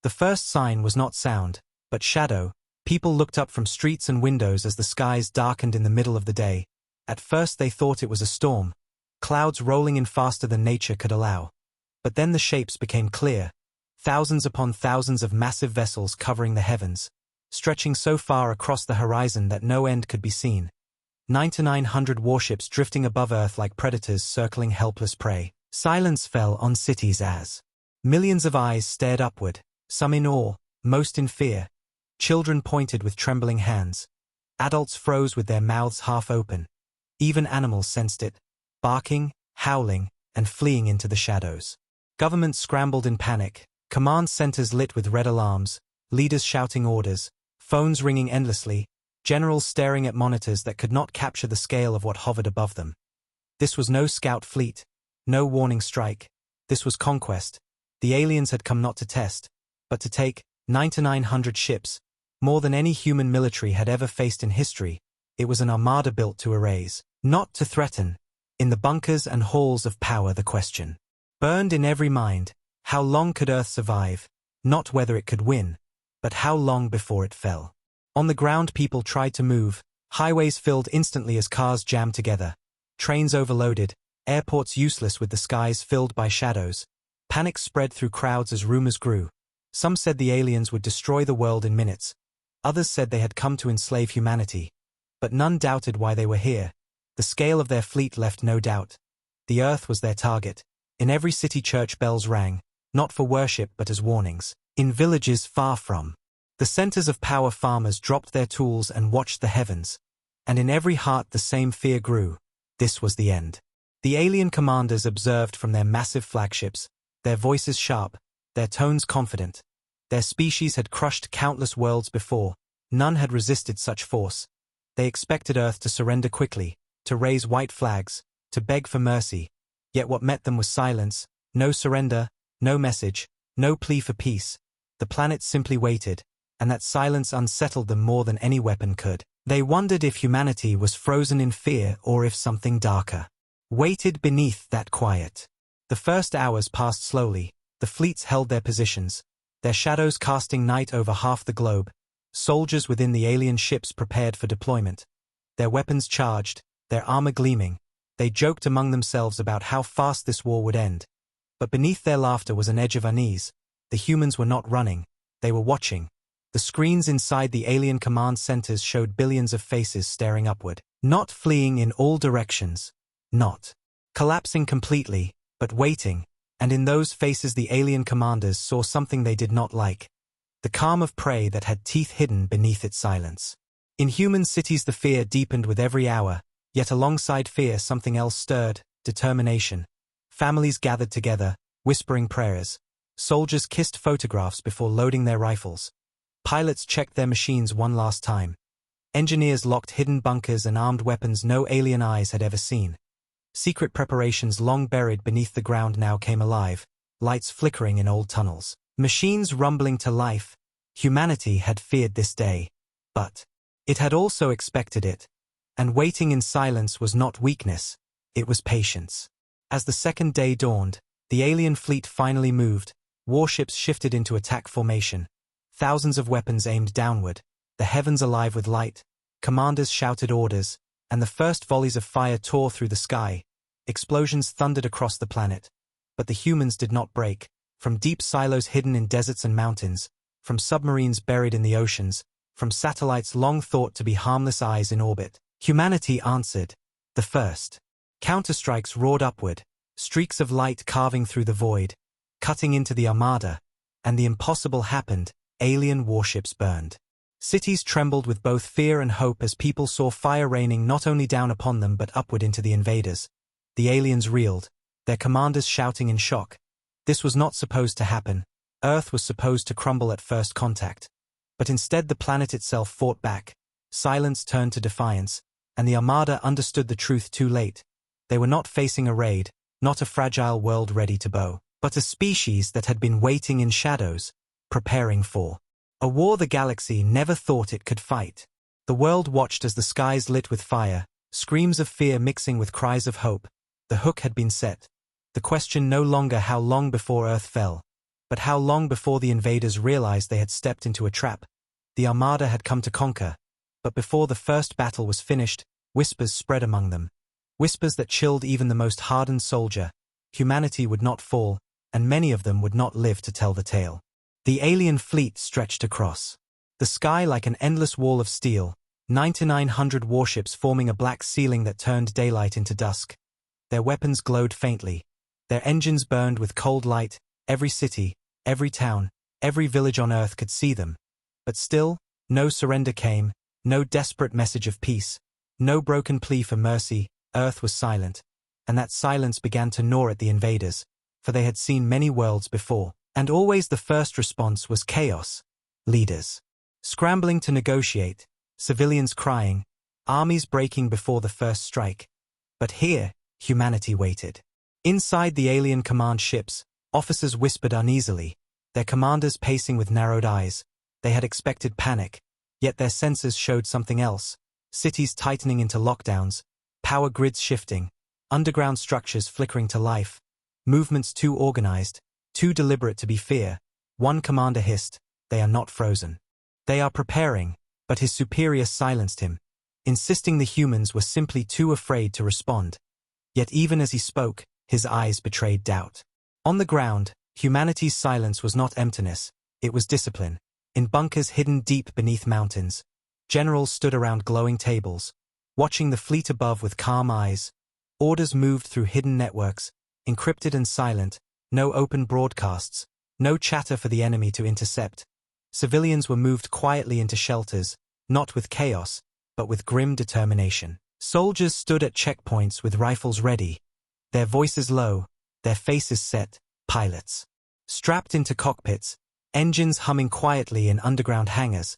The first sign was not sound, but shadow. People looked up from streets and windows as the skies darkened in the middle of the day. At first they thought it was a storm, clouds rolling in faster than nature could allow. But then the shapes became clear, thousands upon thousands of massive vessels covering the heavens, stretching so far across the horizon that no end could be seen. 9,900 warships drifting above Earth like predators circling helpless prey. Silence fell on cities as millions of eyes stared upward, some in awe, most in fear. Children pointed with trembling hands. Adults froze with their mouths half open. Even animals sensed it, barking, howling, and fleeing into the shadows. Governments scrambled in panic, command centers lit with red alarms, leaders shouting orders, phones ringing endlessly, generals staring at monitors that could not capture the scale of what hovered above them. This was no scout fleet, no warning strike. This was conquest. The aliens had come not to test, but to take 9,900 ships, more than any human military had ever faced in history. It was an armada built to erase, not to threaten. In the bunkers and halls of power the question burned in every mind: how long could Earth survive? Not whether it could win, but how long before it fell. On the ground people tried to move, highways filled instantly as cars jammed together, trains overloaded, airports useless with the skies filled by shadows. Panic spread through crowds as rumors grew. Some said the aliens would destroy the world in minutes. Others said they had come to enslave humanity. But none doubted why they were here. The scale of their fleet left no doubt. The Earth was their target. In every city church bells rang, not for worship but as warnings. In villages far from the centers of power farmers dropped their tools and watched the heavens. And in every heart the same fear grew. This was the end. The alien commanders observed from their massive flagships, their voices sharp, their tones confident. Their species had crushed countless worlds before. None had resisted such force. They expected Earth to surrender quickly, to raise white flags, to beg for mercy. Yet what met them was silence, no surrender, no message, no plea for peace. The planet simply waited, and that silence unsettled them more than any weapon could. They wondered if humanity was frozen in fear or if something darker waited beneath that quiet. The first hours passed slowly. The fleets held their positions, their shadows casting night over half the globe. Soldiers within the alien ships prepared for deployment. Their weapons charged, their armor gleaming. They joked among themselves about how fast this war would end. But beneath their laughter was an edge of unease. The humans were not running, they were watching. The screens inside the alien command centers showed billions of faces staring upward, not fleeing in all directions, not collapsing completely, but waiting. And in those faces the alien commanders saw something they did not like. The calm of prey that had teeth hidden beneath its silence. In human cities the fear deepened with every hour, yet alongside fear something else stirred: determination. Families gathered together, whispering prayers. Soldiers kissed photographs before loading their rifles. Pilots checked their machines one last time. Engineers locked hidden bunkers and armed weapons no alien eyes had ever seen. Secret preparations long buried beneath the ground now came alive, lights flickering in old tunnels, machines rumbling to life. Humanity had feared this day, but it had also expected it. And waiting in silence was not weakness, it was patience. As the second day dawned, the alien fleet finally moved. Warships shifted into attack formation. Thousands of weapons aimed downward, the heavens alive with light. Commanders shouted orders, and the first volleys of fire tore through the sky. Explosions thundered across the planet. But the humans did not break. From deep silos hidden in deserts and mountains, from submarines buried in the oceans, from satellites long thought to be harmless eyes in orbit, humanity answered. The first counterstrikes roared upward, streaks of light carving through the void, cutting into the armada. And the impossible happened: alien warships burned. Cities trembled with both fear and hope as people saw fire raining not only down upon them but upward into the invaders. The aliens reeled, their commanders shouting in shock. This was not supposed to happen. Earth was supposed to crumble at first contact. But instead the planet itself fought back. Silence turned to defiance, and the armada understood the truth too late. They were not facing a raid, not a fragile world ready to bow, but a species that had been waiting in shadows, preparing for a war the galaxy never thought it could fight. The world watched as the skies lit with fire, screams of fear mixing with cries of hope. The hook had been set. The question no longer how long before Earth fell. But how long before the invaders realized they had stepped into a trap? The armada had come to conquer. But before the first battle was finished, whispers spread among them. Whispers that chilled even the most hardened soldier. Humanity would not fall, and many of them would not live to tell the tale. The alien fleet stretched across the sky like an endless wall of steel, 9,900 warships forming a black ceiling that turned daylight into dusk. Their weapons glowed faintly. Their engines burned with cold light. Every city, every town, every village on Earth could see them. But still, no surrender came, no desperate message of peace, no broken plea for mercy. Earth was silent. And that silence began to gnaw at the invaders, for they had seen many worlds before, and always the first response was chaos. Leaders scrambling to negotiate, civilians crying, armies breaking before the first strike. But here, humanity waited. Inside the alien command ships, officers whispered uneasily, their commanders pacing with narrowed eyes. They had expected panic, yet their senses showed something else. Cities tightening into lockdowns, power grids shifting, underground structures flickering to life, movements too organized, too deliberate to be fear. One commander hissed, "They are not frozen. They are preparing," but his superior silenced him, insisting the humans were simply too afraid to respond. Yet even as he spoke, his eyes betrayed doubt. On the ground, humanity's silence was not emptiness, it was discipline. In bunkers hidden deep beneath mountains, generals stood around glowing tables, watching the fleet above with calm eyes. Orders moved through hidden networks, encrypted and silent, no open broadcasts, no chatter for the enemy to intercept. Civilians were moved quietly into shelters, not with chaos, but with grim determination. Soldiers stood at checkpoints with rifles ready, their voices low, their faces set. Pilots strapped into cockpits, engines humming quietly in underground hangars.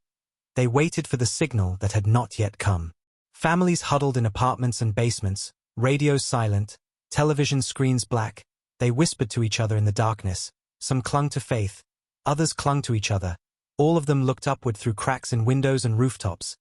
They waited for the signal that had not yet come. Families huddled in apartments and basements, radios silent, television screens black. They whispered to each other in the darkness. Some clung to faith, others clung to each other. All of them looked upward through cracks in windows and rooftops,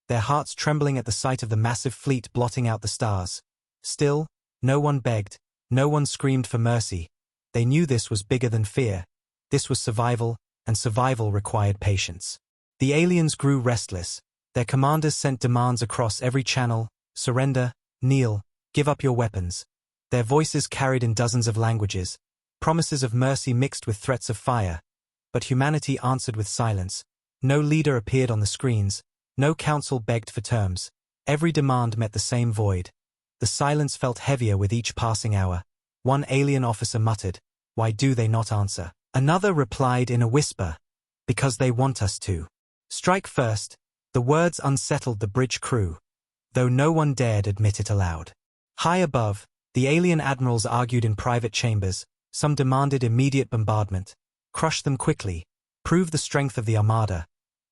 their hearts trembling at the sight of the massive fleet blotting out the stars. Still, no one begged, no one screamed for mercy. They knew this was bigger than fear. This was survival, and survival required patience. The aliens grew restless. Their commanders sent demands across every channel: surrender, kneel, give up your weapons. Their voices carried in dozens of languages, promises of mercy mixed with threats of fire. But humanity answered with silence. No leader appeared on the screens, no council begged for terms. Every demand met the same void. The silence felt heavier with each passing hour. One alien officer muttered, "Why do they not answer?" Another replied in a whisper, "Because they want us to strike first." The words unsettled the bridge crew, though no one dared admit it aloud. High above, the alien admirals argued in private chambers. Some demanded immediate bombardment, crush them quickly, prove the strength of the armada.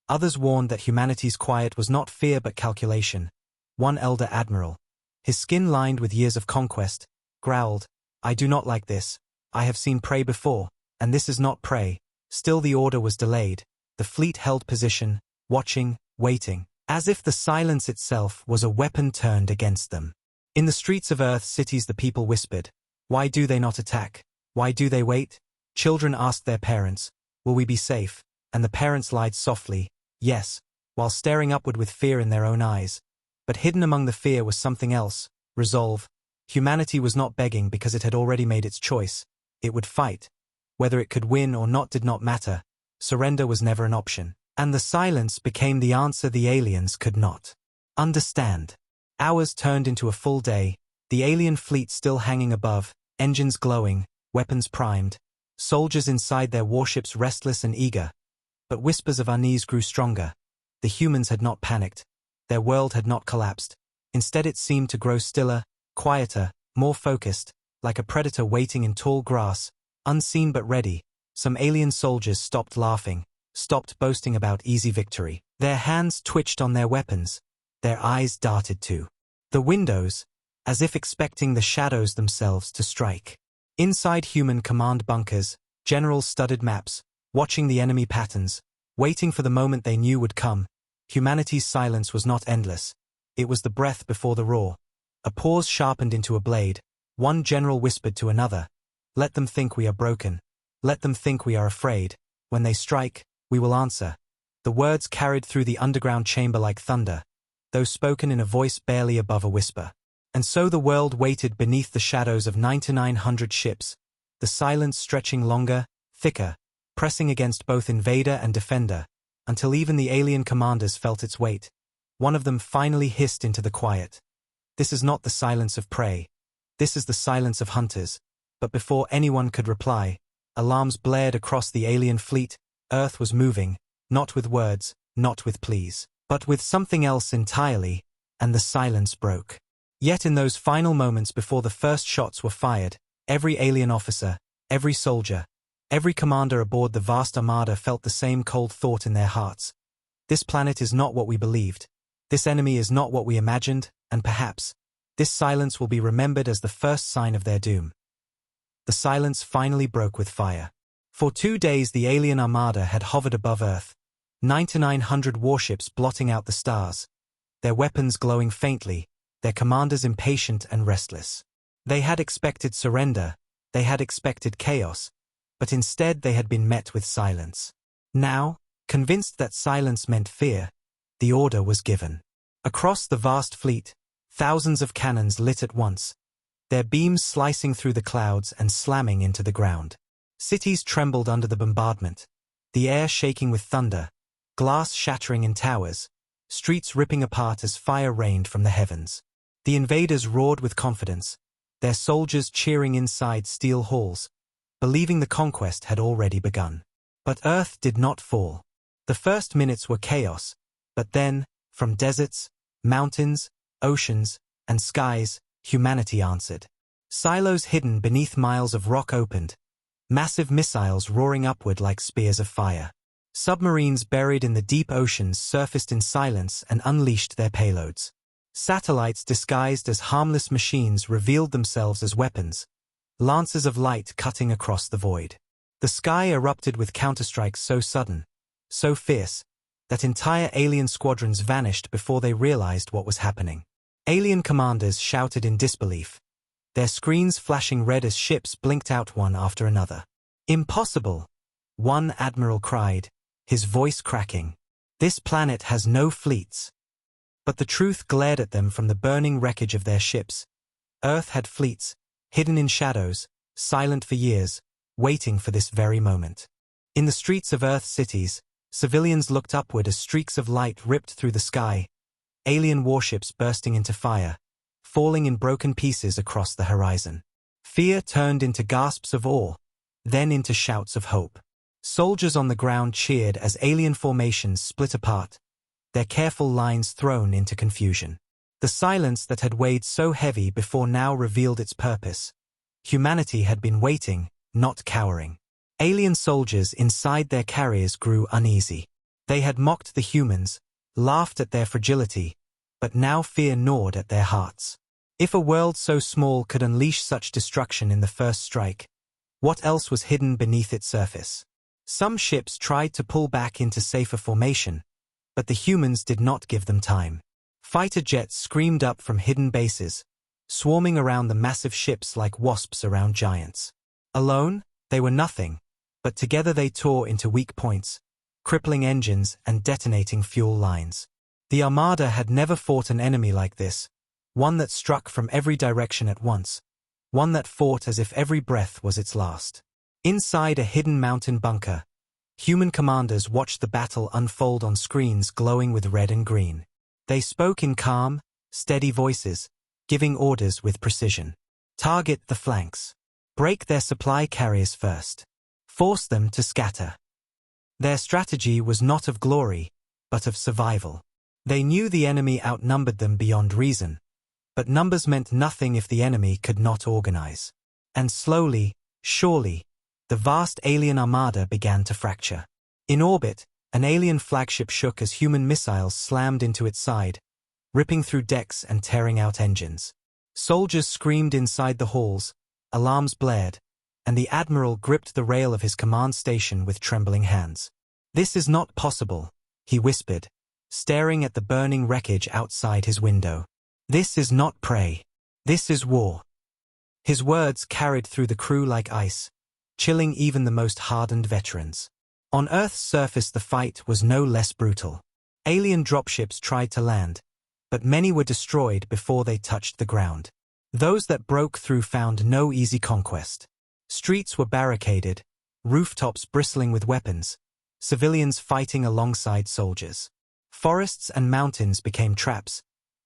Others warned that humanity's quiet was not fear but calculation. One elder admiral, his skin lined with years of conquest, growled, "I do not like this. I have seen prey before, and this is not prey." Still the order was delayed. The fleet held position, watching, waiting, as if the silence itself was a weapon turned against them. In the streets of Earth's cities the people whispered, "Why do they not attack? Why do they wait?" Children asked their parents, "Will we be safe?" And the parents lied softly, "Yes," while staring upward with fear in their own eyes. But hidden among the fear was something else: resolve. Humanity was not begging because it had already made its choice. It would fight. Whether it could win or not did not matter. Surrender was never an option. And the silence became the answer the aliens could not understand. Hours turned into a full day, the alien fleet still hanging above, engines glowing, weapons primed, soldiers inside their warships restless and eager. But whispers of unease grew stronger. The humans had not panicked. Their world had not collapsed. Instead it seemed to grow stiller, quieter, more focused, like a predator waiting in tall grass, unseen but ready. Some alien soldiers stopped laughing, stopped boasting about easy victory. Their hands twitched on their weapons. Their eyes darted to the windows, as if expecting the shadows themselves to strike. Inside human command bunkers, generals studied maps, watching the enemy patterns, waiting for the moment they knew would come. Humanity's silence was not endless. It was the breath before the roar. A pause sharpened into a blade. One general whispered to another, "Let them think we are broken. Let them think we are afraid. When they strike, we will answer. The words carried through the underground chamber like thunder, though spoken in a voice barely above a whisper. And so the world waited beneath the shadows of 9,900 ships, the silence stretching longer, thicker, pressing against both invader and defender, until even the alien commanders felt its weight. One of them finally hissed into the quiet. This is not the silence of prey. This is the silence of hunters. But before anyone could reply, alarms blared across the alien fleet. Earth was moving, not with words, not with pleas, but with something else entirely, and the silence broke. Yet in those final moments before the first shots were fired, every alien officer, every soldier, every commander aboard the vast armada felt the same cold thought in their hearts. This planet is not what we believed. This enemy is not what we imagined, and perhaps, this silence will be remembered as the first sign of their doom. The silence finally broke with fire. For 2 days the alien armada had hovered above Earth, 9,900 warships blotting out the stars, their weapons glowing faintly, their commanders impatient and restless. They had expected surrender, they had expected chaos, but instead they had been met with silence. Now, convinced that silence meant fear, the order was given. Across the vast fleet, thousands of cannons lit at once, their beams slicing through the clouds and slamming into the ground. Cities trembled under the bombardment, the air shaking with thunder, glass shattering in towers, streets ripping apart as fire rained from the heavens. The invaders roared with confidence, their soldiers cheering inside steel halls, believing the conquest had already begun. But Earth did not fall. The first minutes were chaos, but then, from deserts, mountains, oceans, and skies, humanity answered. Silos hidden beneath miles of rock opened, massive missiles roaring upward like spears of fire. Submarines buried in the deep oceans surfaced in silence and unleashed their payloads. Satellites disguised as harmless machines revealed themselves as weapons, lances of light cutting across the void. The sky erupted with counterstrikes so sudden, so fierce, that entire alien squadrons vanished before they realized what was happening. Alien commanders shouted in disbelief, their screens flashing red as ships blinked out one after another. Impossible! One admiral cried, his voice cracking. This planet has no fleets. But the truth glared at them from the burning wreckage of their ships. Earth had fleets, hidden in shadows, silent for years, waiting for this very moment. In the streets of Earth's cities, civilians looked upward as streaks of light ripped through the sky, alien warships bursting into fire, falling in broken pieces across the horizon. Fear turned into gasps of awe, then into shouts of hope. Soldiers on the ground cheered as alien formations split apart, their careful lines thrown into confusion. The silence that had weighed so heavy before now revealed its purpose. Humanity had been waiting, not cowering. Alien soldiers inside their carriers grew uneasy. They had mocked the humans, laughed at their fragility, but now fear gnawed at their hearts. If a world so small could unleash such destruction in the first strike, what else was hidden beneath its surface? Some ships tried to pull back into safer formation, but the humans did not give them time. Fighter jets screamed up from hidden bases, swarming around the massive ships like wasps around giants. Alone, they were nothing, but together they tore into weak points, crippling engines and detonating fuel lines. The Armada had never fought an enemy like this, one that struck from every direction at once, one that fought as if every breath was its last. Inside a hidden mountain bunker, human commanders watched the battle unfold on screens glowing with red and green. They spoke in calm, steady voices, giving orders with precision. Target the flanks. Break their supply carriers first. Force them to scatter. Their strategy was not of glory, but of survival. They knew the enemy outnumbered them beyond reason, but numbers meant nothing if the enemy could not organize. And slowly, surely, the vast alien armada began to fracture. In orbit, an alien flagship shook as human missiles slammed into its side, ripping through decks and tearing out engines. Soldiers screamed inside the halls, alarms blared, and the admiral gripped the rail of his command station with trembling hands. "This is not possible," he whispered, staring at the burning wreckage outside his window. "This is not prey. This is war." His words carried through the crew like ice, chilling even the most hardened veterans. On Earth's surface the fight was no less brutal. Alien dropships tried to land, but many were destroyed before they touched the ground. Those that broke through found no easy conquest. Streets were barricaded, rooftops bristling with weapons, civilians fighting alongside soldiers. Forests and mountains became traps,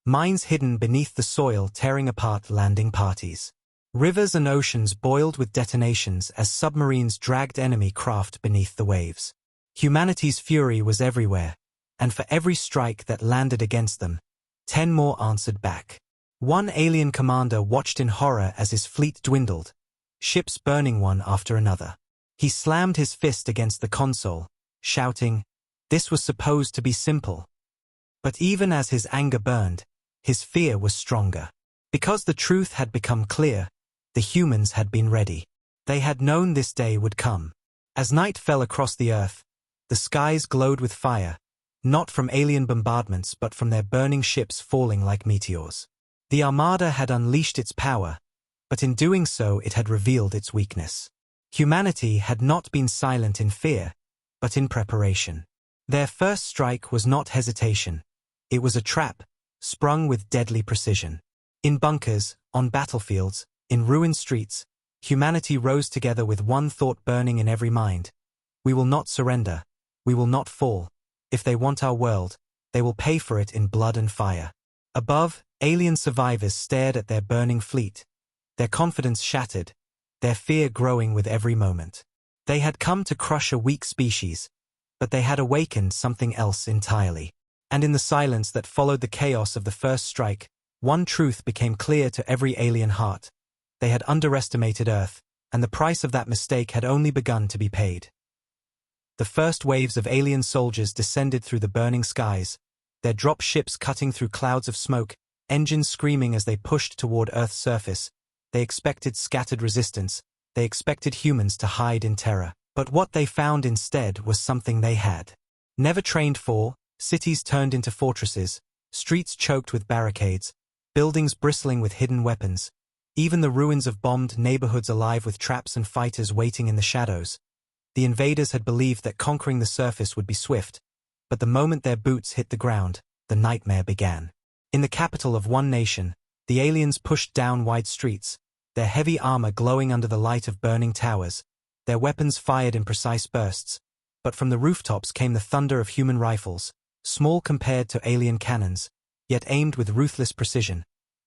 mines hidden beneath the soil tearing apart landing parties. Rivers and oceans boiled with detonations as submarines dragged enemy craft beneath the waves. Humanity's fury was everywhere, and for every strike that landed against them, 10 more answered back. One alien commander watched in horror as his fleet dwindled, ships burning one after another. He slammed his fist against the console, shouting, "This was supposed to be simple." But even as his anger burned, his fear was stronger. Because the truth had become clear, the humans had been ready. They had known this day would come. As night fell across the earth, the skies glowed with fire, not from alien bombardments but from their burning ships falling like meteors. The Armada had unleashed its power, but in doing so it had revealed its weakness. Humanity had not been silent in fear, but in preparation. Their first strike was not hesitation. It was a trap, sprung with deadly precision. In bunkers, on battlefields, in ruined streets, humanity rose together with one thought burning in every mind. We will not surrender. We will not fall. If they want our world, they will pay for it in blood and fire. Above, alien survivors stared at their burning fleet, their confidence shattered, their fear growing with every moment. They had come to crush a weak species, but they had awakened something else entirely. And in the silence that followed the chaos of the first strike, one truth became clear to every alien heart. They had underestimated Earth, and the price of that mistake had only begun to be paid. The first waves of alien soldiers descended through the burning skies, their drop ships cutting through clouds of smoke, engines screaming as they pushed toward Earth's surface. They expected scattered resistance, they expected humans to hide in terror. But what they found instead was something they had never trained for: cities turned into fortresses, streets choked with barricades, buildings bristling with hidden weapons, even the ruins of bombed neighborhoods alive with traps and fighters waiting in the shadows. The invaders had believed that conquering the surface would be swift, but the moment their boots hit the ground, the nightmare began. In the capital of one nation, the aliens pushed down wide streets, their heavy armor glowing under the light of burning towers, their weapons fired in precise bursts, but from the rooftops came the thunder of human rifles, small compared to alien cannons, yet aimed with ruthless precision.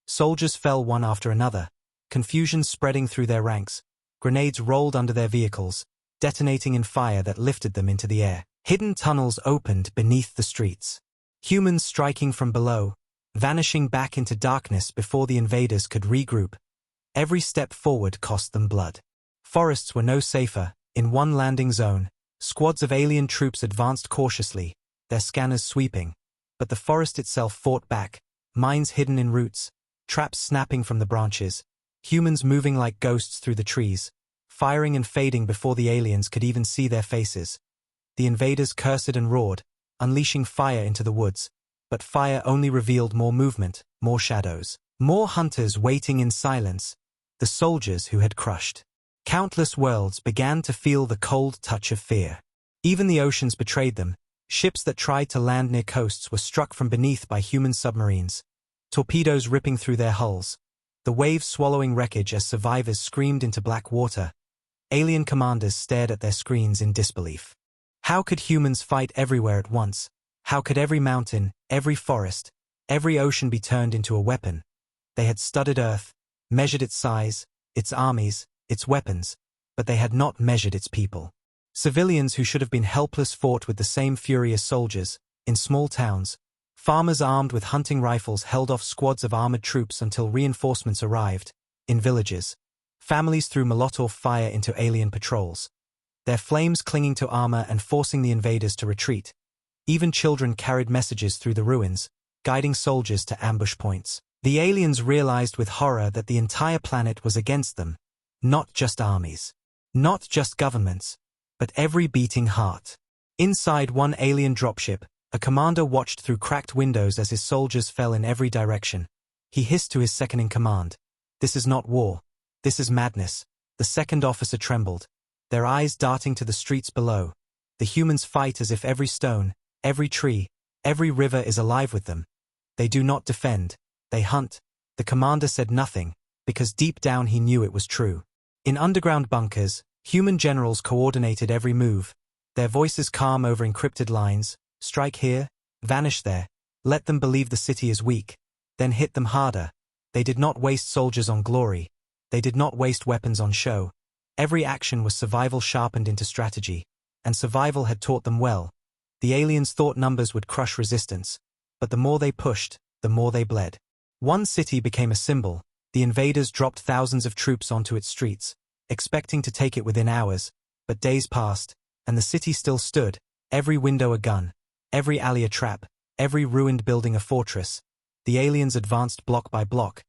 Soldiers fell one after another, confusion spreading through their ranks, grenades rolled under their vehicles, detonating in fire that lifted them into the air. Hidden tunnels opened beneath the streets. Humans striking from below, vanishing back into darkness before the invaders could regroup. Every step forward cost them blood. Forests were no safer. In one landing zone, squads of alien troops advanced cautiously, their scanners sweeping, but the forest itself fought back, mines hidden in roots, traps snapping from the branches, humans moving like ghosts through the trees, firing and fading before the aliens could even see their faces. The invaders cursed and roared, unleashing fire into the woods, but fire only revealed more movement, more shadows, more hunters waiting in silence, the soldiers who had crushed. Countless worlds began to feel the cold touch of fear. Even the oceans betrayed them. Ships that tried to land near coasts were struck from beneath by human submarines, torpedoes ripping through their hulls, the waves swallowing wreckage as survivors screamed into black water. Alien commanders stared at their screens in disbelief. How could humans fight everywhere at once? How could every mountain, every forest, every ocean be turned into a weapon? They had studied Earth, measured its size, its armies, its weapons, but they had not measured its people. Civilians who should have been helpless fought with the same fury as soldiers. In small towns, farmers armed with hunting rifles held off squads of armored troops until reinforcements arrived. In villages, families threw Molotov fire into alien patrols, their flames clinging to armor and forcing the invaders to retreat. Even children carried messages through the ruins, guiding soldiers to ambush points. The aliens realized with horror that the entire planet was against them. Not just armies, not just governments, but every beating heart. Inside one alien dropship, a commander watched through cracked windows as his soldiers fell in every direction. He hissed to his second-in-command, "This is not war. This is madness." The second officer trembled, their eyes darting to the streets below. The humans fight as if every stone, every tree, every river is alive with them. They do not defend, they hunt. The commander said nothing, because deep down he knew it was true. In underground bunkers, human generals coordinated every move, their voices calm over encrypted lines: strike here, vanish there, let them believe the city is weak, then hit them harder. They did not waste soldiers on glory. They did not waste weapons on show. Every action was survival sharpened into strategy, and survival had taught them well. The aliens thought numbers would crush resistance, but the more they pushed, the more they bled. One city became a symbol. The invaders dropped thousands of troops onto its streets, expecting to take it within hours, but days passed, and the city still stood, every window a gun, every alley a trap, every ruined building a fortress. The aliens advanced block by block,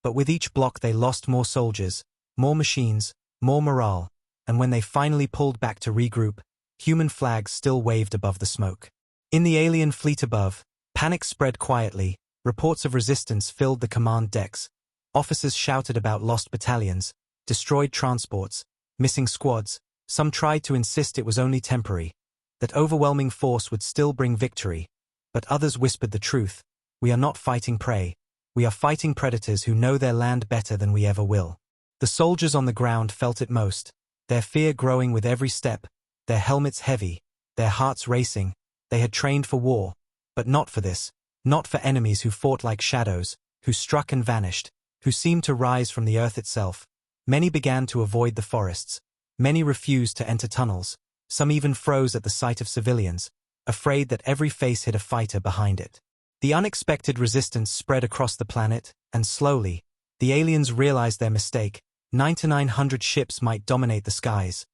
but with each block they lost more soldiers, more machines, more morale, and when they finally pulled back to regroup, human flags still waved above the smoke. In the alien fleet above, panic spread quietly, reports of resistance filled the command decks. Officers shouted about lost battalions, destroyed transports, missing squads. Some tried to insist it was only temporary, that overwhelming force would still bring victory, but others whispered the truth: we are not fighting prey, we are fighting predators who know their land better than we ever will. The soldiers on the ground felt it most, their fear growing with every step, their helmets heavy, their hearts racing. They had trained for war, but not for this, not for enemies who fought like shadows, who struck and vanished, who seemed to rise from the earth itself. Many began to avoid the forests. Many refused to enter tunnels. Some even froze at the sight of civilians, afraid that every face hid a fighter behind it. The unexpected resistance spread across the planet, and slowly, the aliens realized their mistake. 9,900 ships might dominate the skies,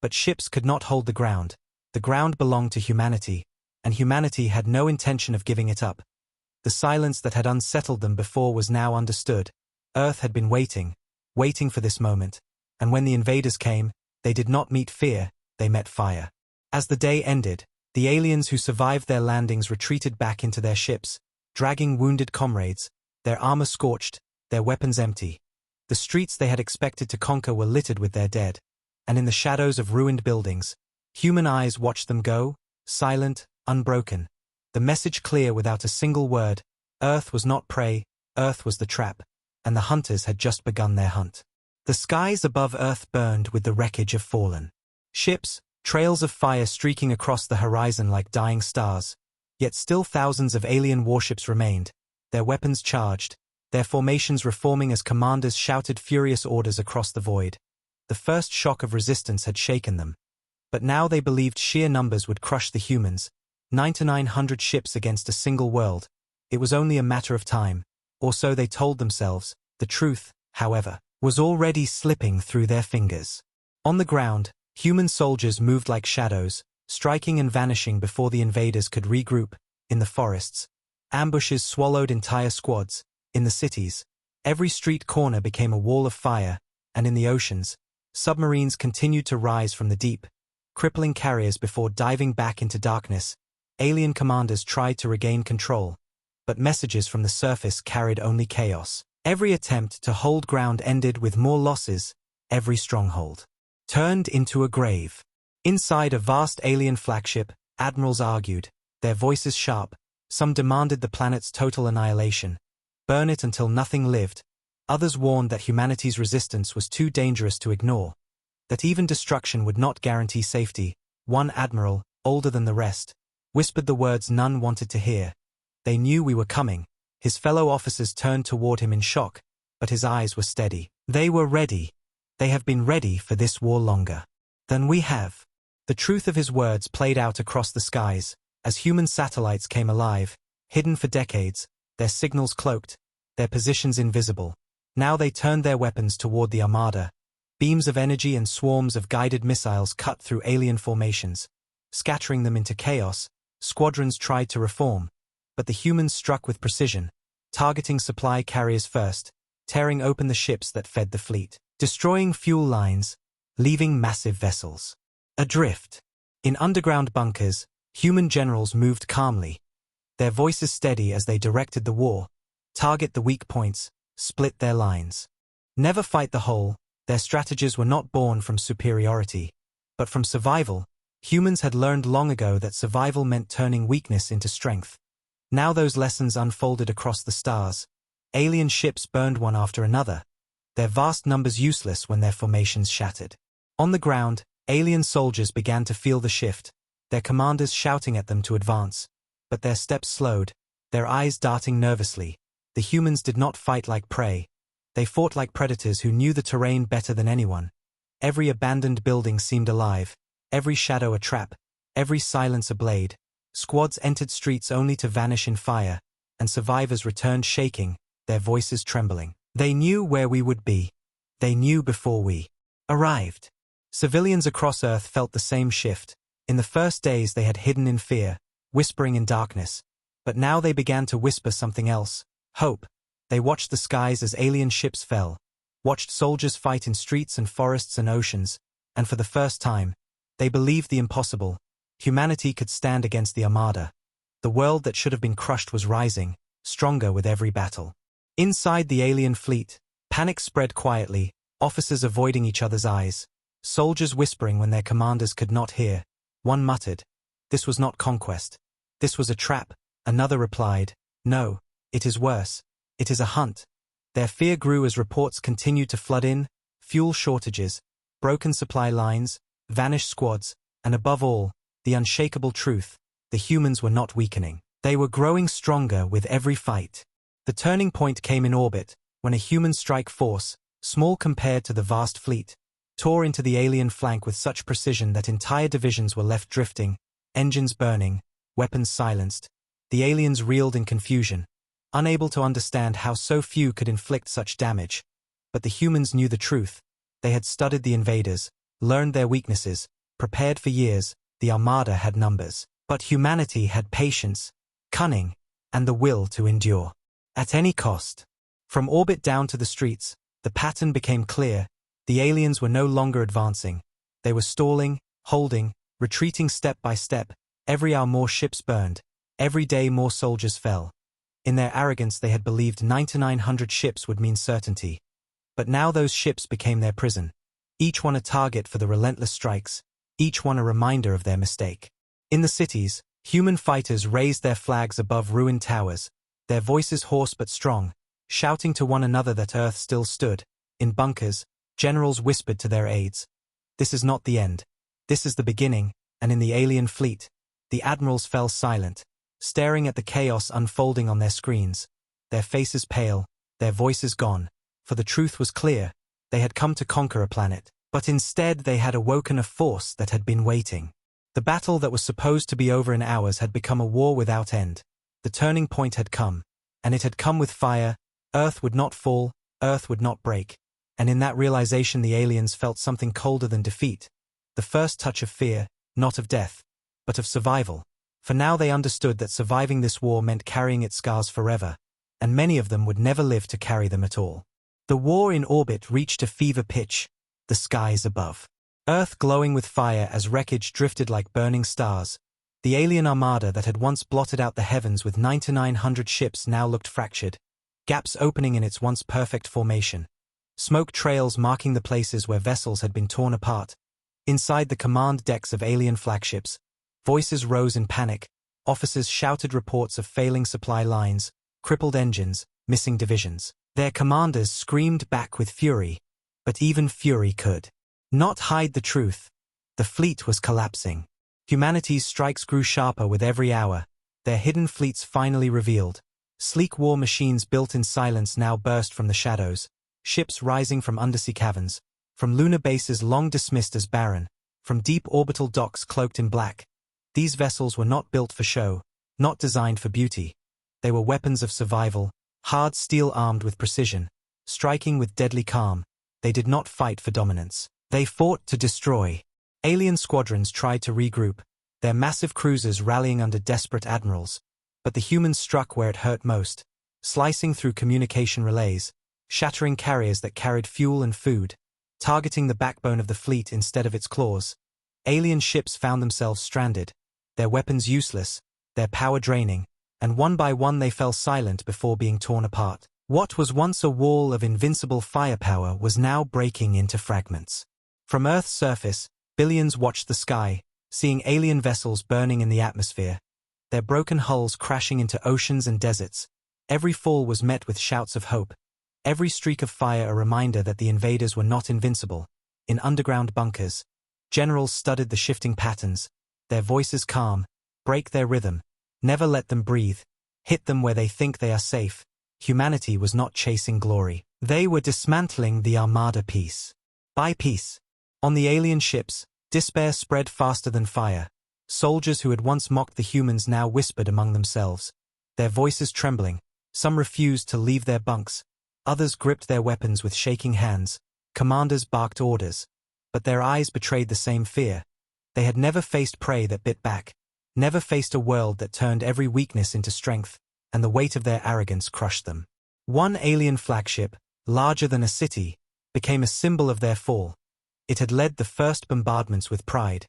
but ships could not hold the ground. The ground belonged to humanity, and humanity had no intention of giving it up. The silence that had unsettled them before was now understood. Earth had been waiting for this moment, and when the invaders came, they did not meet fear, they met fire. As the day ended, the aliens who survived their landings retreated back into their ships, dragging wounded comrades, their armor scorched, their weapons empty. The streets they had expected to conquer were littered with their dead, and in the shadows of ruined buildings, human eyes watched them go, silent, unbroken. The message clear without a single word: Earth was not prey, Earth was the trap, and the hunters had just begun their hunt. The skies above Earth burned with the wreckage of fallen ships, trails of fire streaking across the horizon like dying stars. Yet still thousands of alien warships remained, their weapons charged, their formations reforming as commanders shouted furious orders across the void. The first shock of resistance had shaken them, but now they believed sheer numbers would crush the humans. 9,900 ships against a single world. It was only a matter of time, or so they told themselves. The truth, however, was already slipping through their fingers. On the ground, human soldiers moved like shadows, striking and vanishing before the invaders could regroup. In the forests, ambushes swallowed entire squads. In the cities, every street corner became a wall of fire, and in the oceans, submarines continued to rise from the deep, crippling carriers before diving back into darkness. Alien commanders tried to regain control, but messages from the surface carried only chaos. Every attempt to hold ground ended with more losses. Every stronghold turned into a grave. Inside a vast alien flagship, admirals argued, their voices sharp. Some demanded the planet's total annihilation. Burn it until nothing lived. Others warned that humanity's resistance was too dangerous to ignore, that even destruction would not guarantee safety. One admiral, older than the rest, whispered the words none wanted to hear. They knew we were coming. His fellow officers turned toward him in shock, but his eyes were steady. They were ready. They have been ready for this war longer than we have. The truth of his words played out across the skies, as human satellites came alive, hidden for decades, their signals cloaked, their positions invisible. Now they turned their weapons toward the armada. Beams of energy and swarms of guided missiles cut through alien formations, scattering them into chaos. Squadrons tried to reform, but the humans struck with precision, targeting supply carriers first, tearing open the ships that fed the fleet, destroying fuel lines, leaving massive vessels adrift. In underground bunkers, human generals moved calmly, their voices steady as they directed the war. Target the weak points, split their lines. Never fight the whole. Their strategies were not born from superiority. But from survival, humans had learned long ago that survival meant turning weakness into strength. Now those lessons unfolded across the stars. Alien ships burned one after another, their vast numbers useless when their formations shattered. On the ground, alien soldiers began to feel the shift, their commanders shouting at them to advance. But their steps slowed, their eyes darting nervously. The humans did not fight like prey. They fought like predators who knew the terrain better than anyone. Every abandoned building seemed alive, every shadow a trap, every silence a blade. Squads entered streets only to vanish in fire, and survivors returned shaking, their voices trembling. They knew where we would be. They knew before we arrived. Civilians across Earth felt the same shift. In the first days they had hidden in fear, whispering in darkness. But now they began to whisper something else: hope. They watched the skies as alien ships fell, watched soldiers fight in streets and forests and oceans, and for the first time, they believed the impossible. Humanity could stand against the Armada. The world that should have been crushed was rising, stronger with every battle. Inside the alien fleet, panic spread quietly, officers avoiding each other's eyes, soldiers whispering when their commanders could not hear. One muttered, "This was not conquest. This was a trap." Another replied, "No, it is worse. It is a hunt." Their fear grew as reports continued to flood in: fuel shortages, broken supply lines, vanished squads, and above all, the unshakable truth: the humans were not weakening. They were growing stronger with every fight. The turning point came in orbit, when a human strike force, small compared to the vast fleet, tore into the alien flank with such precision that entire divisions were left drifting, engines burning, weapons silenced. The aliens reeled in confusion, unable to understand how so few could inflict such damage. But the humans knew the truth. They had studied the invaders, learned their weaknesses, prepared for years. The Armada had numbers, but humanity had patience, cunning, and the will to endure. At any cost. From orbit down to the streets, the pattern became clear. The aliens were no longer advancing. They were stalling, holding, retreating step by step. Every hour more ships burned. Every day more soldiers fell. In their arrogance they had believed 9,900 ships would mean certainty. But now those ships became their prison. Each one a target for the relentless strikes. Each one a reminder of their mistake. In the cities, human fighters raised their flags above ruined towers, their voices hoarse but strong, shouting to one another that Earth still stood. In bunkers, generals whispered to their aides, "This is not the end. This is the beginning." And in the alien fleet, the admirals fell silent, staring at the chaos unfolding on their screens, their faces pale, their voices gone. For the truth was clear: they had come to conquer a planet, but instead they had awoken a force that had been waiting. The battle that was supposed to be over in hours had become a war without end. The turning point had come, and it had come with fire. Earth would not fall, Earth would not break. And in that realization the aliens felt something colder than defeat. The first touch of fear, not of death, but of survival. For now they understood that surviving this war meant carrying its scars forever, and many of them would never live to carry them at all. The war in orbit reached a fever pitch, the skies above. Earth glowing with fire as wreckage drifted like burning stars. The alien armada that had once blotted out the heavens with 9,900 ships now looked fractured, gaps opening in its once perfect formation. Smoke trails marking the places where vessels had been torn apart. Inside the command decks of alien flagships, voices rose in panic. Officers shouted reports of failing supply lines, crippled engines, missing divisions. Their commanders screamed back with fury, but even fury could not hide the truth. The fleet was collapsing. Humanity's strikes grew sharper with every hour, their hidden fleets finally revealed. Sleek war machines built in silence now burst from the shadows, ships rising from undersea caverns, from lunar bases long dismissed as barren, from deep orbital docks cloaked in black. These vessels were not built for show, not designed for beauty. They were weapons of survival, hard steel armed with precision, striking with deadly calm. They did not fight for dominance. They fought to destroy. Alien squadrons tried to regroup, their massive cruisers rallying under desperate admirals. But the humans struck where it hurt most, slicing through communication relays, shattering carriers that carried fuel and food, targeting the backbone of the fleet instead of its claws. Alien ships found themselves stranded, their weapons useless, their power draining, and one by one they fell silent before being torn apart. What was once a wall of invincible firepower was now breaking into fragments. From Earth's surface, Billions watched the sky, seeing alien vessels burning in the atmosphere, their broken hulls crashing into oceans and deserts. Every fall was met with shouts of hope, every streak of fire a reminder that the invaders were not invincible. In underground bunkers, generals studied the shifting patterns, their voices calm, break their rhythm, never let them breathe, hit them where they think they are safe. Humanity was not chasing glory. They were dismantling the Armada piece by piece. On the alien ships, despair spread faster than fire. Soldiers who had once mocked the humans now whispered among themselves, their voices trembling. Some refused to leave their bunks, others gripped their weapons with shaking hands. Commanders barked orders, but their eyes betrayed the same fear. They had never faced prey that bit back, never faced a world that turned every weakness into strength, and the weight of their arrogance crushed them. One alien flagship, larger than a city, became a symbol of their fall. It had led the first bombardments with pride,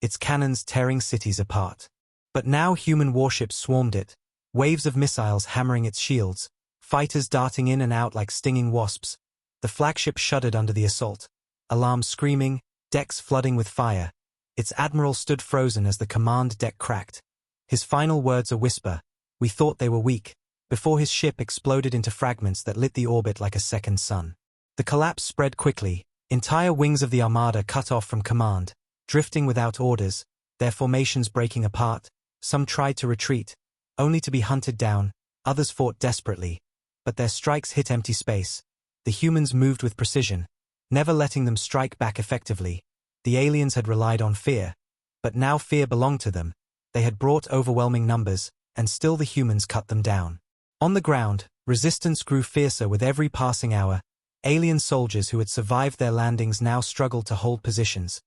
its cannons tearing cities apart. But now human warships swarmed it, waves of missiles hammering its shields, fighters darting in and out like stinging wasps. The flagship shuddered under the assault, alarms screaming, decks flooding with fire. Its admiral stood frozen as the command deck cracked. His final words a whisper, "We thought they were weak," before his ship exploded into fragments that lit the orbit like a second sun. The collapse spread quickly, entire wings of the Armada cut off from command, drifting without orders, their formations breaking apart. Some tried to retreat, only to be hunted down, others fought desperately. But their strikes hit empty space. The humans moved with precision, never letting them strike back effectively. The aliens had relied on fear, but now fear belonged to them. They had brought overwhelming numbers, and still the humans cut them down. On the ground, resistance grew fiercer with every passing hour. Alien soldiers who had survived their landings now struggled to hold positions.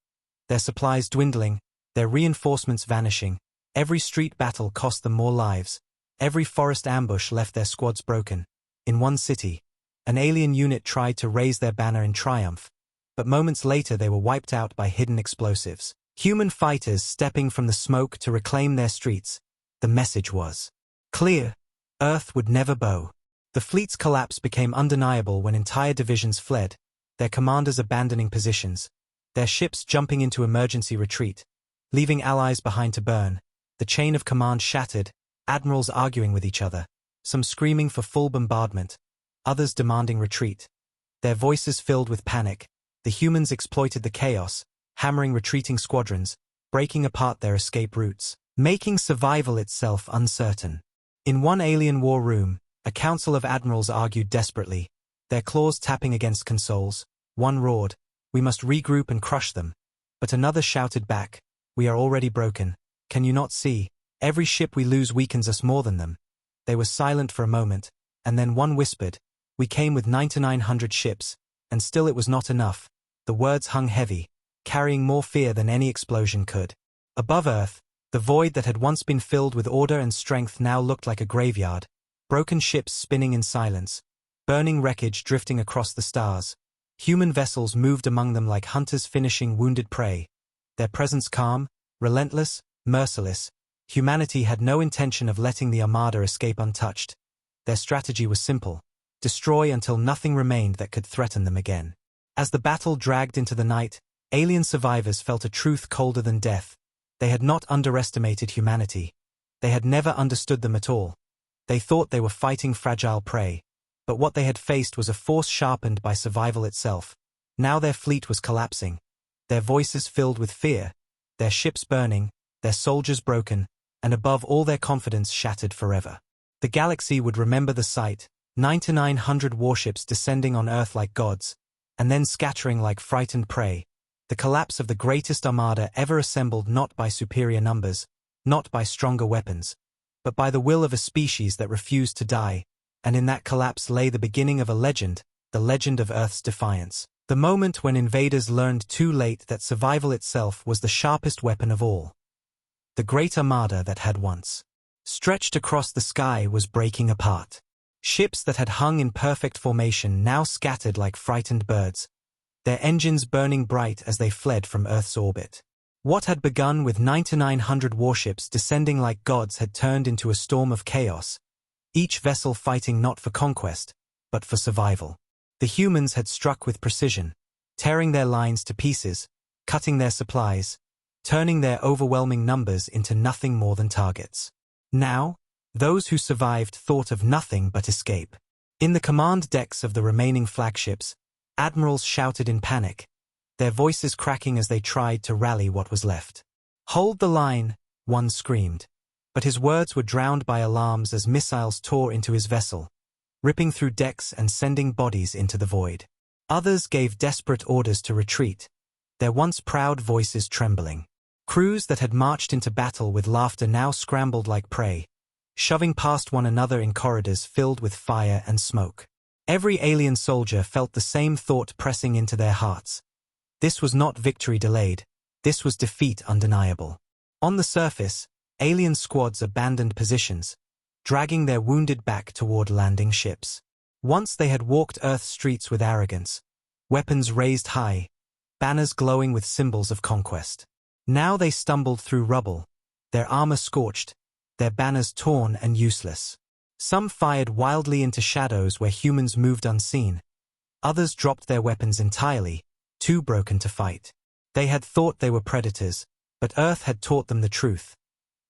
Their supplies dwindling, their reinforcements vanishing. Every street battle cost them more lives. Every forest ambush left their squads broken. In one city, an alien unit tried to raise their banner in triumph, but moments later they were wiped out by hidden explosives. Human fighters stepping from the smoke to reclaim their streets. The message was clear: Earth would never bow. The fleet's collapse became undeniable when entire divisions fled, their commanders abandoning positions, their ships jumping into emergency retreat, leaving allies behind to burn. The chain of command shattered, admirals arguing with each other, some screaming for full bombardment, others demanding retreat. Their voices filled with panic. The humans exploited the chaos, hammering retreating squadrons, breaking apart their escape routes, making survival itself uncertain. In one alien war room, a council of admirals argued desperately, their claws tapping against consoles. One roared, "We must regroup and crush them." But another shouted back, "We are already broken. Can you not see? Every ship we lose weakens us more than them." They were silent for a moment, and then one whispered, "We came with 9,900 ships, and still it was not enough." The words hung heavy, carrying more fear than any explosion could. Above Earth, the void that had once been filled with order and strength now looked like a graveyard. Broken ships spinning in silence, burning wreckage drifting across the stars. Human vessels moved among them like hunters finishing wounded prey. Their presence calm, relentless, merciless. Humanity had no intention of letting the Armada escape untouched. Their strategy was simple: destroy until nothing remained that could threaten them again. As the battle dragged into the night, alien survivors felt a truth colder than death. They had not underestimated humanity. They had never understood them at all. They thought they were fighting fragile prey, but what they had faced was a force sharpened by survival itself. Now their fleet was collapsing, their voices filled with fear, their ships burning, their soldiers broken, and above all their confidence shattered forever. The galaxy would remember the sight, 9,900 warships descending on Earth like gods, and then scattering like frightened prey. The collapse of the greatest armada ever assembled, not by superior numbers, not by stronger weapons, but by the will of a species that refused to die, and in that collapse lay the beginning of a legend, the legend of Earth's defiance. The moment when invaders learned too late that survival itself was the sharpest weapon of all. The great armada that had once stretched across the sky was breaking apart. Ships that had hung in perfect formation now scattered like frightened birds, their engines burning bright as they fled from Earth's orbit. What had begun with 9,900 warships descending like gods had turned into a storm of chaos, each vessel fighting not for conquest, but for survival. The humans had struck with precision, tearing their lines to pieces, cutting their supplies, turning their overwhelming numbers into nothing more than targets. Now, those who survived thought of nothing but escape. In the command decks of the remaining flagships, admirals shouted in panic, their voices cracking as they tried to rally what was left. "Hold the line," one screamed, but his words were drowned by alarms as missiles tore into his vessel, ripping through decks and sending bodies into the void. Others gave desperate orders to retreat, their once proud voices trembling. Crews that had marched into battle with laughter now scrambled like prey, shoving past one another in corridors filled with fire and smoke. Every alien soldier felt the same thought pressing into their hearts. This was not victory delayed, this was defeat undeniable. On the surface, alien squads abandoned positions, dragging their wounded back toward landing ships. Once they had walked Earth's streets with arrogance, weapons raised high, banners glowing with symbols of conquest. Now they stumbled through rubble, their armor scorched, their banners torn and useless. Some fired wildly into shadows where humans moved unseen. Others dropped their weapons entirely, too broken to fight. They had thought they were predators, but Earth had taught them the truth.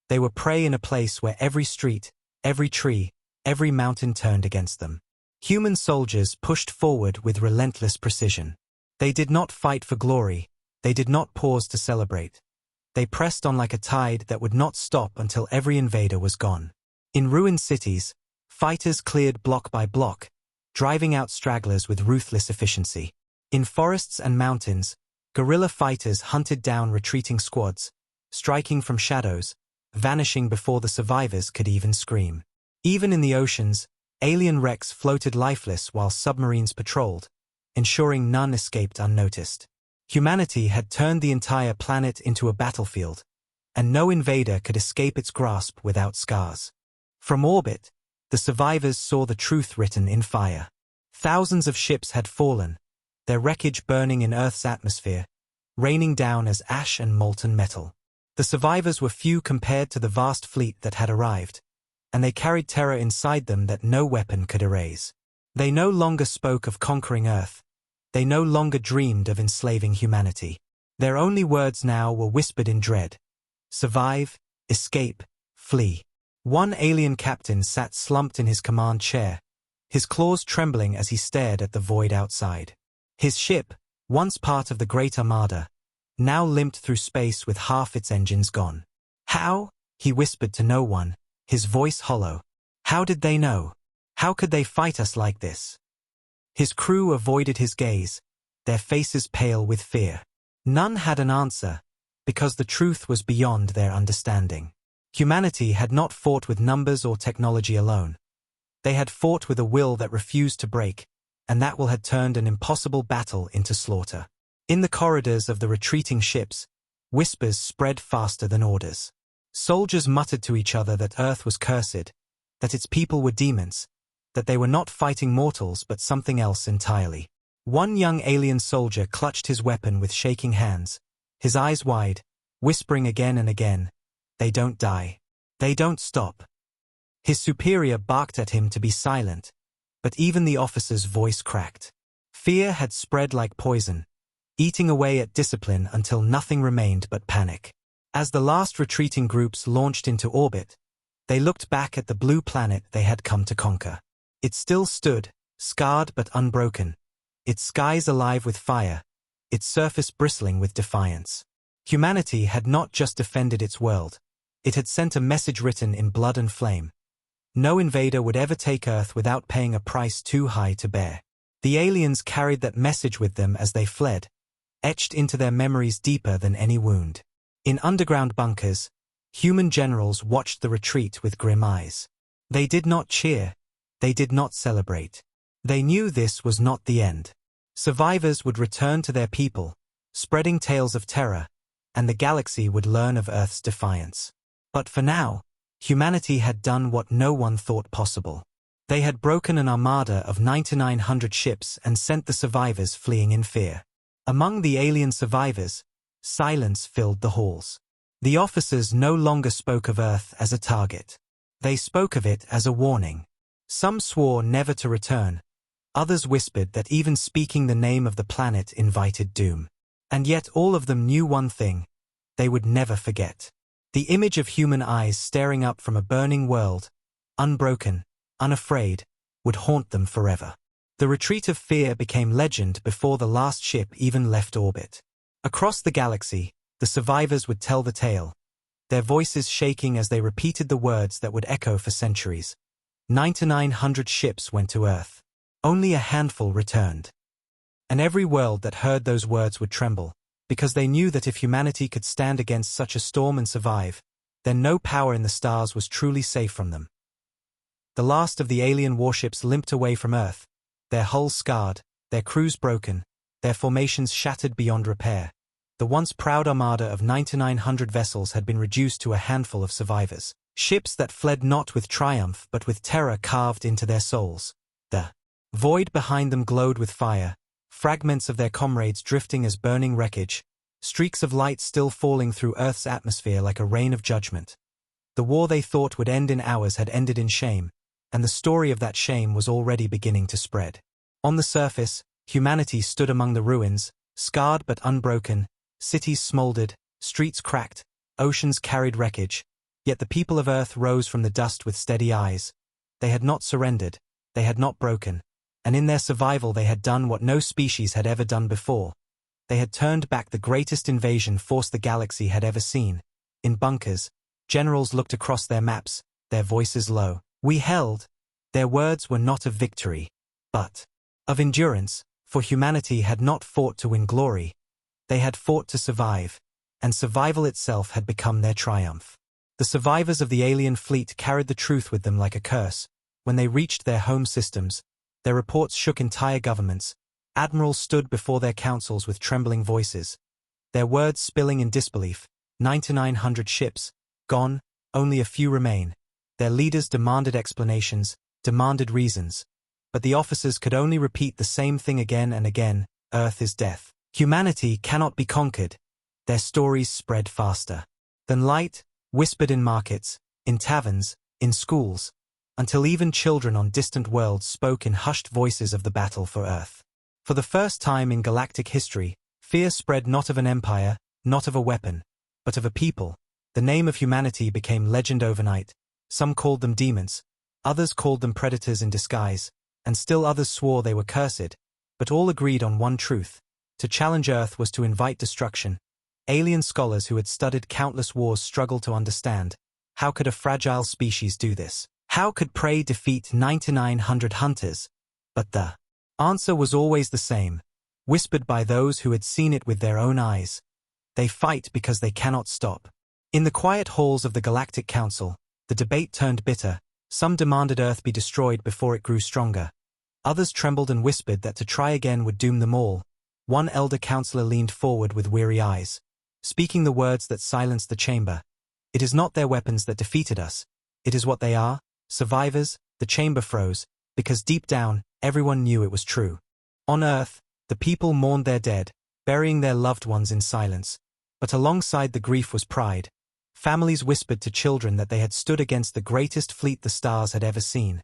They were prey in a place where every street, every tree, every mountain turned against them. Human soldiers pushed forward with relentless precision. They did not fight for glory, they did not pause to celebrate. They pressed on like a tide that would not stop until every invader was gone. In ruined cities, fighters cleared block by block, driving out stragglers with ruthless efficiency. In forests and mountains, guerrilla fighters hunted down retreating squads, striking from shadows, vanishing before the survivors could even scream. Even in the oceans, alien wrecks floated lifeless while submarines patrolled, ensuring none escaped unnoticed. Humanity had turned the entire planet into a battlefield, and no invader could escape its grasp without scars. From orbit, the survivors saw the truth written in fire. Thousands of ships had fallen, their wreckage burning in Earth's atmosphere, raining down as ash and molten metal. The survivors were few compared to the vast fleet that had arrived, and they carried terror inside them that no weapon could erase. They no longer spoke of conquering Earth. They no longer dreamed of enslaving humanity. Their only words now were whispered in dread. Survive, escape, flee. One alien captain sat slumped in his command chair, his claws trembling as he stared at the void outside. His ship, once part of the Great Armada, now limped through space with half its engines gone. "How?" he whispered to no one, his voice hollow. "How did they know? How could they fight us like this?" His crew avoided his gaze, their faces pale with fear. None had an answer, because the truth was beyond their understanding. Humanity had not fought with numbers or technology alone. They had fought with a will that refused to break, and that will had turned an impossible battle into slaughter. In the corridors of the retreating ships, whispers spread faster than orders. Soldiers muttered to each other that Earth was cursed, that its people were demons, that they were not fighting mortals but something else entirely. One young alien soldier clutched his weapon with shaking hands, his eyes wide, whispering again and again, "They don't die. They don't stop." His superior barked at him to be silent, but even the officer's voice cracked. Fear had spread like poison, eating away at discipline until nothing remained but panic. As the last retreating groups launched into orbit, they looked back at the blue planet they had come to conquer. It still stood, scarred but unbroken, its skies alive with fire, its surface bristling with defiance. Humanity had not just defended its world, it had sent a message written in blood and flame. No invader would ever take Earth without paying a price too high to bear. The aliens carried that message with them as they fled, etched into their memories deeper than any wound. In underground bunkers, human generals watched the retreat with grim eyes. They did not cheer. They did not celebrate. They knew this was not the end. Survivors would return to their people, spreading tales of terror, and the galaxy would learn of Earth's defiance. But for now, humanity had done what no one thought possible. They had broken an armada of 9,900 ships and sent the survivors fleeing in fear. Among the alien survivors, silence filled the halls. The officers no longer spoke of Earth as a target. They spoke of it as a warning. Some swore never to return. Others whispered that even speaking the name of the planet invited doom. And yet all of them knew one thing: they would never forget. The image of human eyes staring up from a burning world, unbroken, unafraid, would haunt them forever. The retreat of fear became legend before the last ship even left orbit. Across the galaxy, the survivors would tell the tale, their voices shaking as they repeated the words that would echo for centuries. 9,900 ships went to Earth. Only a handful returned. And every world that heard those words would tremble, because they knew that if humanity could stand against such a storm and survive, then no power in the stars was truly safe from them. The last of the alien warships limped away from Earth, their hulls scarred, their crews broken, their formations shattered beyond repair. The once proud armada of 9,900 vessels had been reduced to a handful of survivors. Ships that fled not with triumph but with terror carved into their souls. The void behind them glowed with fire, fragments of their comrades drifting as burning wreckage, streaks of light still falling through Earth's atmosphere like a rain of judgment. The war they thought would end in hours had ended in shame, and the story of that shame was already beginning to spread. On the surface, humanity stood among the ruins, scarred but unbroken, cities smoldered, streets cracked, oceans carried wreckage. Yet the people of Earth rose from the dust with steady eyes. They had not surrendered, they had not broken, and in their survival they had done what no species had ever done before. They had turned back the greatest invasion force the galaxy had ever seen. In bunkers, generals looked across their maps, their voices low. We held. Their words were not of victory, but of endurance, for humanity had not fought to win glory. They had fought to survive, and survival itself had become their triumph. The survivors of the alien fleet carried the truth with them like a curse. When they reached their home systems, their reports shook entire governments. Admirals stood before their councils with trembling voices, their words spilling in disbelief. 9,900 ships, gone, only a few remain. Their leaders demanded explanations, demanded reasons. But the officers could only repeat the same thing again and again: Earth is death. Humanity cannot be conquered. Their stories spread faster than light, whispered in markets, in taverns, in schools, until even children on distant worlds spoke in hushed voices of the battle for Earth. For the first time in galactic history, fear spread not of an empire, not of a weapon, but of a people. The name of humanity became legend overnight. Some called them demons, others called them predators in disguise, and still others swore they were cursed, but all agreed on one truth: to challenge Earth was to invite destruction. Alien scholars who had studied countless wars struggled to understand, how could a fragile species do this? How could prey defeat 9,900 hunters? But the answer was always the same, whispered by those who had seen it with their own eyes. They fight because they cannot stop. In the quiet halls of the Galactic Council, the debate turned bitter. Some demanded Earth be destroyed before it grew stronger. Others trembled and whispered that to try again would doom them all. One elder counselor leaned forward with weary eyes, speaking the words that silenced the chamber. It is not their weapons that defeated us. It is what they are, survivors. The chamber froze, because deep down, everyone knew it was true. On Earth, the people mourned their dead, burying their loved ones in silence. But alongside the grief was pride. Families whispered to children that they had stood against the greatest fleet the stars had ever seen.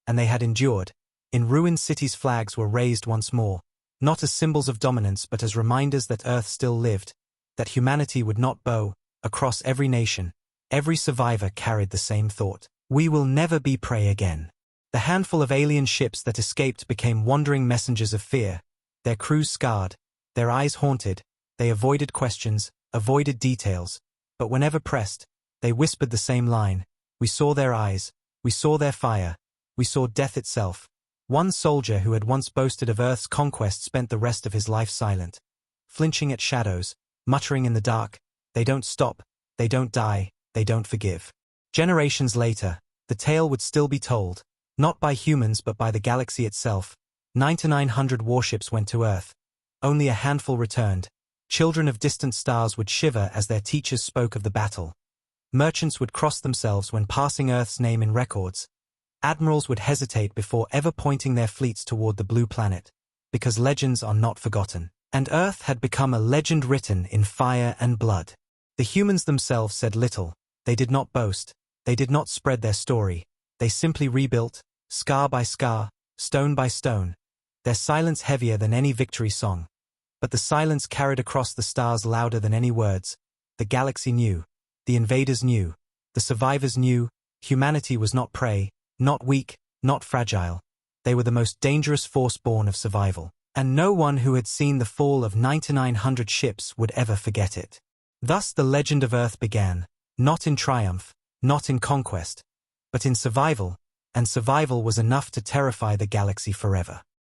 And they had endured. In ruined cities, flags were raised once more, not as symbols of dominance but as reminders that Earth still lived, that humanity would not bow. Across every nation, every survivor carried the same thought: we will never be prey again. The handful of alien ships that escaped became wandering messengers of fear, their crews scarred, their eyes haunted. They avoided questions, avoided details, but whenever pressed, they whispered the same line: we saw their eyes, we saw their fire, we saw death itself. One soldier who had once boasted of Earth's conquest spent the rest of his life silent, flinching at shadows, muttering in the dark, they don't stop, they don't die, they don't forgive. Generations later, the tale would still be told, not by humans but by the galaxy itself. 9,900 warships went to Earth. Only a handful returned. Children of distant stars would shiver as their teachers spoke of the battle. Merchants would cross themselves when passing Earth's name in records. Admirals would hesitate before ever pointing their fleets toward the blue planet, because legends are not forgotten. And Earth had become a legend written in fire and blood. The humans themselves said little. They did not boast. They did not spread their story. They simply rebuilt, scar by scar, stone by stone, their silence heavier than any victory song. But the silence carried across the stars louder than any words. The galaxy knew. The invaders knew. The survivors knew. Humanity was not prey, not weak, not fragile. They were the most dangerous force born of survival. And no one who had seen the fall of 9,900 ships would ever forget it. Thus the legend of Earth began, not in triumph, not in conquest, but in survival, and survival was enough to terrify the galaxy forever.